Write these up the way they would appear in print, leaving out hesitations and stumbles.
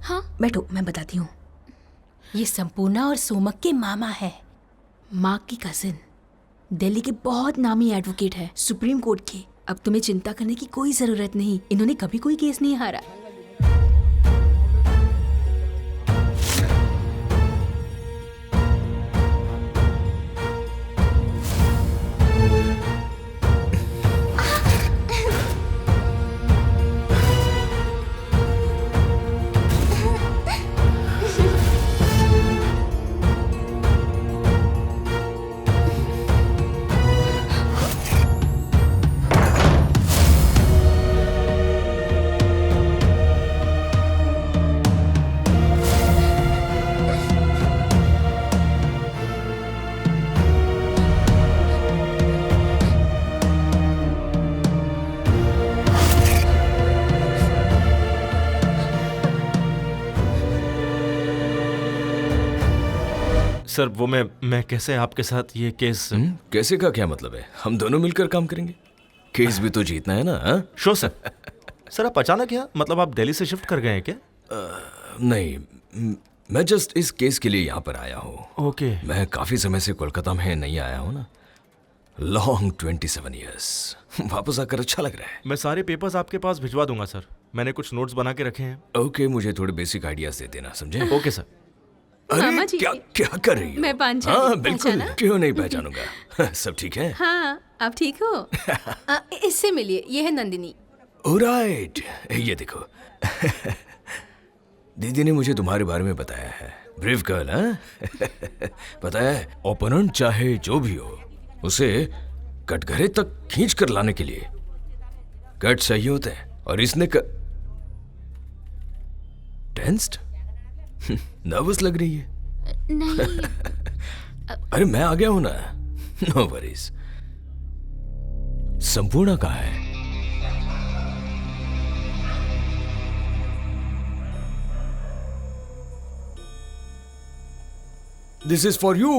हाँ? बैठो, मैं बताती हूँ। ये संपूर्णा और सोमक के मामा है। माँ की कजिन, दिल्ली के बहुत नामी एडवोकेट है, सुप्रीम कोर्ट के। अब तुम्हें चिंता करने की कोई जरूरत नहीं, इन्होंने कभी कोई केस नहीं हारा। सर वो मैं कैसे आपके साथ ये केस। कैसे का क्या मतलब है? हम दोनों मिलकर काम करेंगे। केस भी तो जीतना है ना। Show sir. सर आप अचानक क्या, मतलब आप दिल्ली से शिफ्ट कर गए हैं क्या? नहीं, मैं जस्ट इस केस के लिए यहाँ पर आया हूँ। ओके। मैं काफी समय से कोलकाता में नहीं आया हूँ ना, लॉन्ग 27 ईयर्स। वापस आकर अच्छा लग रहा है। मैं सारे पेपर्स आपके पास भिजवा दूंगा सर, मैंने कुछ नोट्स बना के रखे हैं। ओके, मुझे थोड़े बेसिक आइडियाज दे देना, समझे? Okay sir. अरे क्या क्या कर रही हो? मैं हाँ बिल्कुल, क्यों नहीं पहचानूंगा। सब ठीक है? हाँ, आप ठीक हो? इससे मिलिए, ये है नंदिनी। ऑलराइट, ये देखो। दीदी ने मुझे तुम्हारे बारे में बताया है। ब्रेव गर्ल, हाँ? पता है, ओपोनेंट चाहे जो भी हो, उसे कटघरे तक खींच कर लाने के लिए गट चाहिए होते हैं। और इसने टेंस्ड, नर्वस लग रही है। नहीं। अरे मैं आ गया हूं ना, नो वरीज। संपूर्णा कहाँ है? This is for you.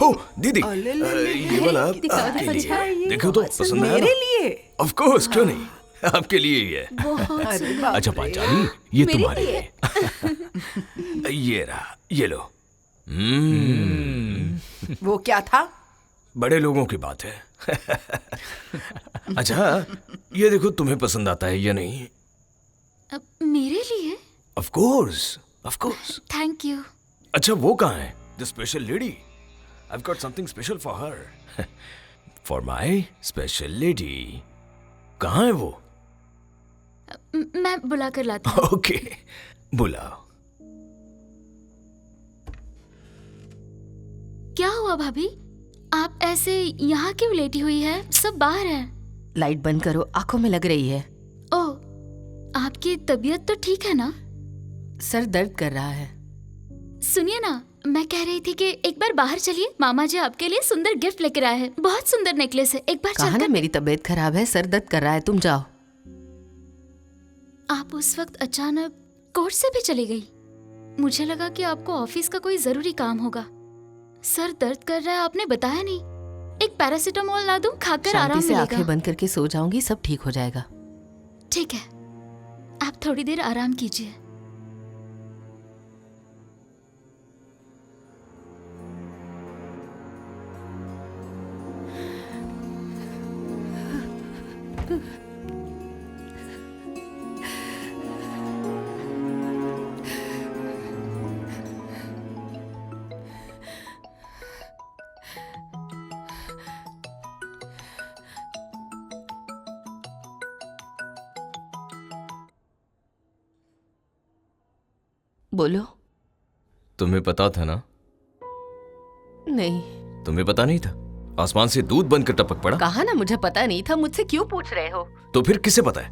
ओ दीदी, ये वाला आपके लिए। देखो तो पसंद आया? मेरे लिए? ऑफ कोर्स, क्यों नहीं, आपके लिए ही है। अच्छा पांचाली, ये तुम्हारे लिए। ये रहा, ये लो। वो क्या था? बड़े लोगों की बात है। अच्छा ये देखो, तुम्हें पसंद आता है या नहीं? मेरे लिए? Of course, of course. Thank you. अच्छा वो कहाँ है, the special lady? I've got something special for her. For my special lady. कहाँ है वो? मैं बुला कर लाती हूँ। ओके, बुलाओ। क्या हुआ भाभी, आप ऐसे यहाँ क्यों लेटी हुई है? सब बाहर है। लाइट बंद करो, आंखों में लग रही है। ओह, आपकी तबीयत तो ठीक है ना? सर दर्द कर रहा है। सुनिए ना, मैं कह रही थी कि एक बार बाहर चलिए, मामा जी आपके लिए सुंदर गिफ्ट लेकर आए हैं। बहुत सुंदर नेकलेस है, एक बार कहा ना चलकर। मेरी तबीयत खराब है, सर दर्द कर रहा है, तुम जाओ। आप उस वक्त अचानक कोर्ट से भी चली गई। मुझे लगा कि आपको ऑफिस का कोई जरूरी काम होगा। सर दर्द कर रहा है, आपने बताया नहीं। एक पैरासीटामोल ला दूं, खाकर आराम शांति से मिलेगा। आंखें बंद करके सो जाऊंगी, सब ठीक हो जाएगा। ठीक है, आप थोड़ी देर आराम कीजिए। बोलो। तुम्हें पता था ना? नहीं। तुम्हें पता नहीं था? आसमान से दूध बनकर टपक पड़ा। कहा ना मुझे पता नहीं था, मुझसे क्यों पूछ रहे हो? तो फिर किसे पता है?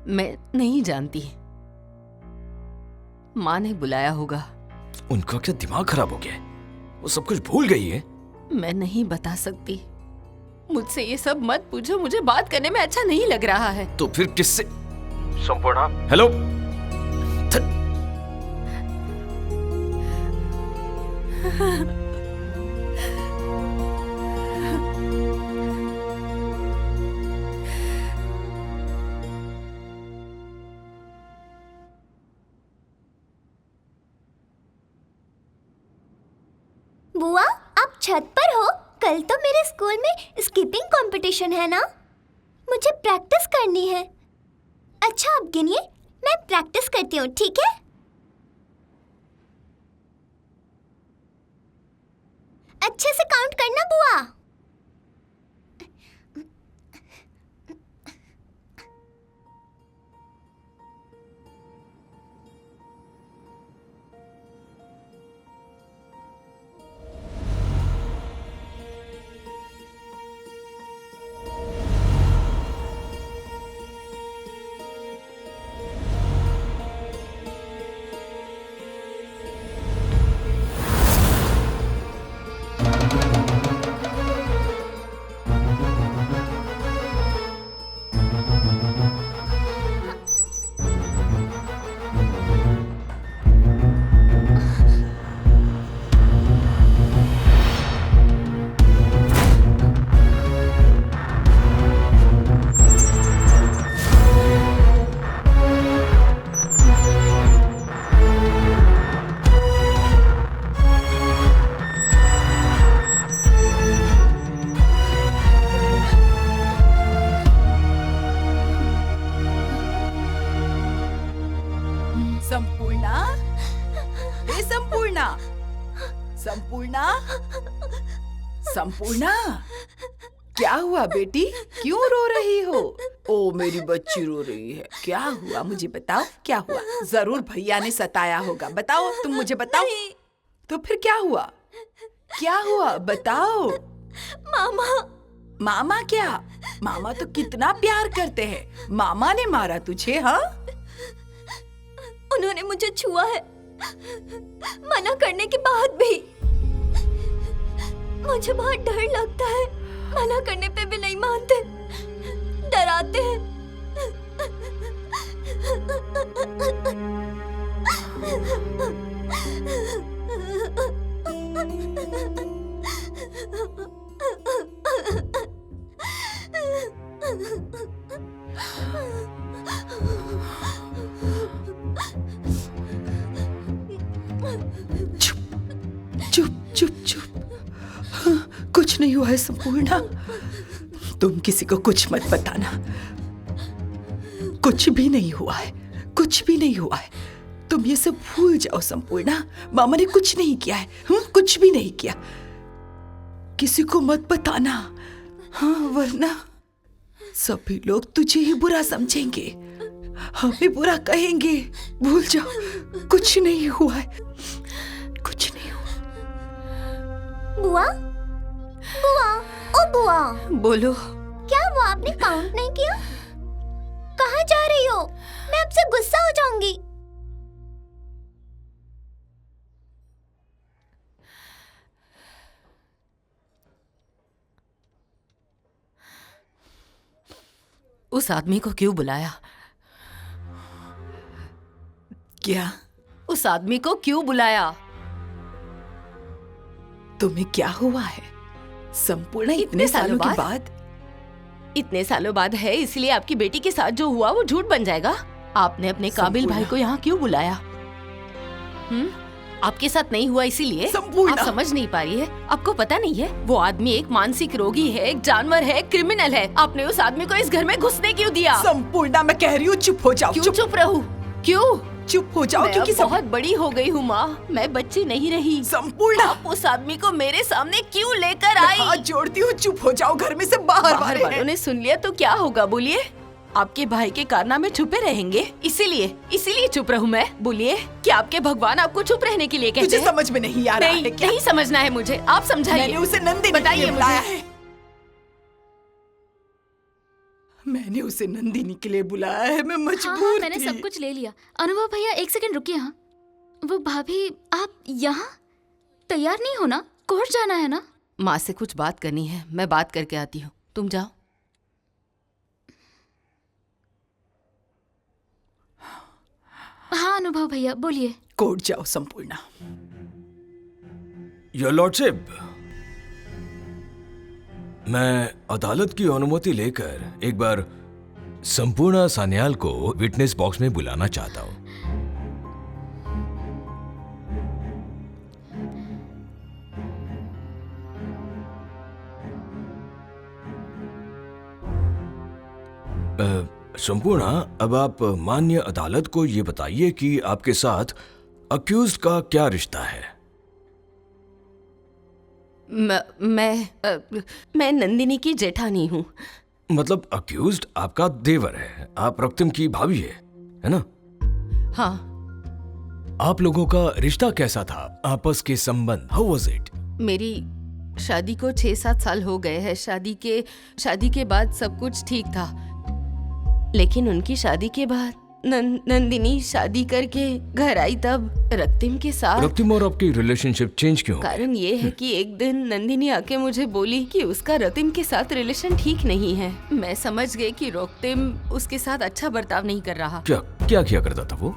मैं नहीं जानती। माँ ने बुलाया होगा। उनका क्या दिमाग खराब हो गया है? वो सब कुछ भूल गई है। मैं नहीं बता सकती, मुझसे ये सब मत पूछो, मुझे बात करने में अच्छा नहीं लग रहा है। तो फिर किससे? संपूर्णा, हेलो। बुआ आप छत पर हो? कल तो मेरे स्कूल में स्कीपिंग कंपटीशन है ना, मुझे प्रैक्टिस करनी है। अच्छा आप गिनिए, मैं प्रैक्टिस करती हूँ, ठीक है? अच्छे से काउंट करना बुआ। संपूर्णा, हे संपूर्णा, संपूर्णा, संपूर्णा, क्या हुआ बेटी? क्यों रो रही हो? ओ मेरी बच्ची रो रही है। क्या हुआ मुझे बताओ, क्या हुआ? जरूर भैया ने सताया होगा। बताओ, तुम मुझे बताओ। तो फिर क्या हुआ? क्या हुआ बताओ। मामा। मामा क्या? मामा तो कितना प्यार करते हैं। मामा ने मारा तुझे? हाँ, उन्होंने मुझे छुआ है, मना करने के बाद भी। मुझे बहुत डर लगता है, मना करने पे भी नहीं मानते, डराते हैं। चुप चुप चुप। हाँ, कुछ नहीं हुआ है संपूर्णा। तुम किसी को कुछ मत बताना। कुछ भी नहीं हुआ है, कुछ भी नहीं हुआ है। तुम ये सब भूल जाओ संपूर्णा। मामा ने कुछ नहीं किया है। कुछ भी नहीं किया। किसी को मत बताना, हाँ, वरना सभी लोग तुझे ही बुरा समझेंगे, हमें बुरा कहेंगे। भूल जाओ, कुछ नहीं हुआ है, कुछ नहीं हुआ। बुआ, बुआ, ओ बुआ। बोलो। क्या हुआ, आपने काउंट नहीं किया? कहाँ जा रही हो? मैं आपसे गुस्सा हो जाऊंगी। उस आदमी को क्यों बुलाया? क्या? उस आदमी को क्यों बुलाया? तुम्हें क्या हुआ है संपूर्ण? इतने सालों के बाद? इतने सालों बाद है, इसलिए आपकी बेटी के साथ जो हुआ वो झूठ बन जाएगा। आपने अपने काबिल भाई को यहाँ क्यों बुलाया? आपके साथ नहीं हुआ इसीलिए? आप समझ नहीं पा रही है? आपको पता नहीं है वो आदमी एक मानसिक रोगी है, एक जानवर है, क्रिमिनल है। आपने उस आदमी को इस घर में घुसने क्यों दिया? संपूर्णा, मैं कह रही हूँ चुप हो जाओ। क्यों चुप रहूं? क्यों चुप हो जाओ? क्योंकि बहुत बड़ी हो गई हूँ माँ, मैं बच्ची नहीं रही। संपूर्णा, आप उस आदमी को मेरे सामने क्यों लेकर आई? हाथ जोड़ती हूँ, चुप हो जाओ। घर में से बाहर वालों ने सुन लिया तो क्या होगा? बोलिए। आपके भाई के कारनामे छुपे रहेंगे, इसीलिए चुप रहूं मैं? बोलिए, क्या आपके भगवान आपको चुप रहने के लिए कहते तुझे हैं? समझ में नहीं आ रहा है क्या? नहीं समझना है मुझे, आप समझाइए। मैंने उसे नंदिनी बताइए बुलाया मुझे। है। मैंने उसे नंदिनी के लिए बुलाया है, मैं मजबूर हाँ, मैंने थी। सब कुछ ले लिया। अनुभव भैया एक सेकंड रुकिए। हाँ, वो भाभी, आप यहाँ तैयार नहीं हो ना? कोर्ट जाना है ना? माँ से कुछ बात करनी है, मैं बात करके आती हूँ, तुम जाओ। हाँ अनुभव भैया बोलिए। कोर्ट जाओ संपूर्णा। योर लॉर्डशिप, मैं अदालत की अनुमति लेकर एक बार संपूर्णा सान्याल को विटनेस बॉक्स में बुलाना चाहता हूं। संपूर्णा, अब आप माननीय अदालत को ये बताइए कि आपके साथ अक्यूज्ड का क्या रिश्ता है? मैं नंदिनी की जेठानी हूँ। मतलब अक्यूज्ड आपका देवर है, आप रक्तम की भाभी है ना? हाँ। आप लोगों का रिश्ता कैसा था, आपस के संबंध? How was it? मेरी शादी को 6-7 साल हो गए हैं। शादी के बाद सब कुछ ठीक था, लेकिन उनकी शादी के बाद नंदिनी शादी करके घर आई, तब रक्तिम के साथ। रक्तिम और आपकी रिलेशनशिप चेंज क्यों? कारण ये है कि एक दिन नंदिनी आके मुझे बोली कि उसका रक्तिम के साथ रिलेशन ठीक नहीं है। मैं समझ गई कि रक्तिम उसके साथ अच्छा बर्ताव नहीं कर रहा। क्या किया करता था वो?